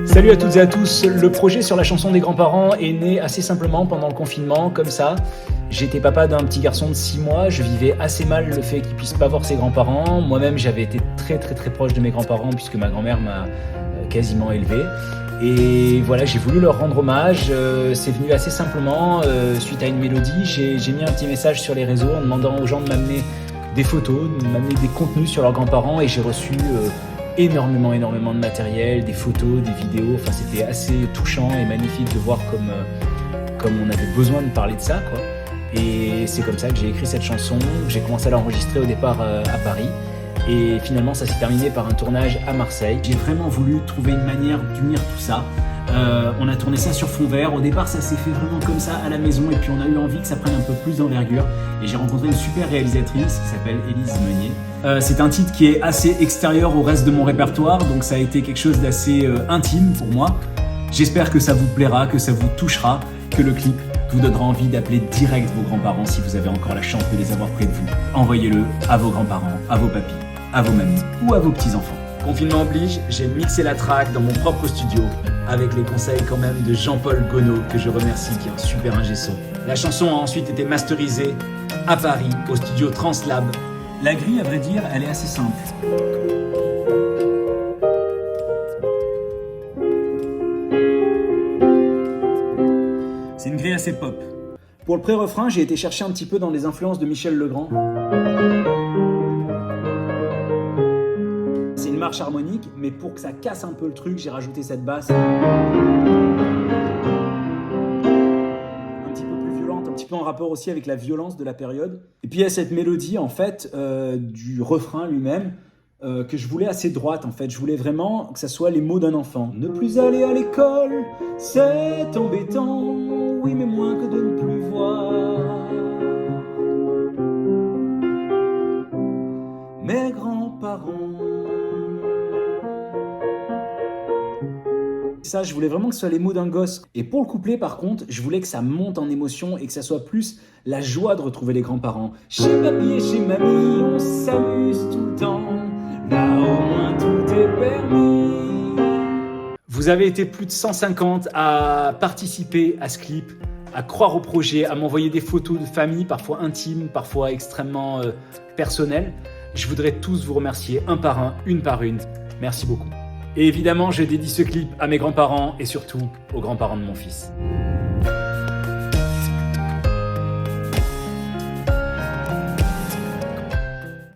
Salut à toutes et à tous, le projet sur la chanson des grands-parents est né assez simplement pendant le confinement, comme ça. J'étais papa d'un petit garçon de 6 mois, je vivais assez mal le fait qu'il puisse pas voir ses grands-parents. Moi-même j'avais été très proche de mes grands-parents puisque ma grand-mère m'a quasiment élevé. Et voilà, j'ai voulu leur rendre hommage, c'est venu assez simplement, suite à une mélodie. J'ai mis un petit message sur les réseaux en demandant aux gens de m'amener des photos, de m'amener des contenus sur leurs grands-parents et j'ai reçu énormément de matériel, des photos, des vidéos. Enfin, c'était assez touchant et magnifique de voir comme on avait besoin de parler de ça, quoi. Et c'est comme ça que j'ai écrit cette chanson. J'ai commencé à l'enregistrer au départ à Paris. Et finalement, ça s'est terminé par un tournage à Marseille. J'ai vraiment voulu trouver une manière d'unir tout ça. On a tourné ça sur fond vert. Au départ, ça s'est fait vraiment comme ça à la maison. Et puis, on a eu envie que ça prenne un peu plus d'envergure. Et j'ai rencontré une super réalisatrice qui s'appelle Élise Meunier. C'est un titre qui est assez extérieur au reste de mon répertoire. Donc, ça a été quelque chose d'assez intime pour moi. J'espère que ça vous plaira, que ça vous touchera, que le clip vous donnera envie d'appeler direct vos grands-parents si vous avez encore la chance de les avoir près de vous. Envoyez-le à vos grands-parents, à vos papis, à vos mamies ou à vos petits-enfants. Confinement oblige, j'ai mixé la track dans mon propre studio avec les conseils quand même de Jean-Paul Gonneau, que je remercie, qui est un super ingé son. La chanson a ensuite été masterisée à Paris, au studio Translab. La grille, à vrai dire, elle est assez simple. C'est une grille assez pop. Pour le pré-refrain, j'ai été chercher un petit peu dans les influences de Michel Legrand. C'est une marche harmonique, mais pour que ça casse un peu le truc, j'ai rajouté cette basse. Un petit peu plus violente, un petit peu en rapport aussi avec la violence de la période. Et puis il y a cette mélodie, en fait, du refrain lui-même, que je voulais assez droite, en fait. Je voulais vraiment que ça soit les mots d'un enfant. Ne plus aller à l'école, c'est embêtant. Oui, mais moins que de ne plus voir mes grands-parents. Ça, je voulais vraiment que ce soit les mots d'un gosse. Et pour le couplet, par contre, je voulais que ça monte en émotion et que ça soit plus la joie de retrouver les grands-parents. Chez papy et chez mamie, on s'amuse tout le temps. Là, au moins, tout est permis. Vous avez été plus de 150 à participer à ce clip, à croire au projet, à m'envoyer des photos de famille, parfois intimes, parfois extrêmement personnelles. Je voudrais tous vous remercier un par un, une par une. Merci beaucoup. Et évidemment, je dédie ce clip à mes grands-parents et surtout aux grands-parents de mon fils.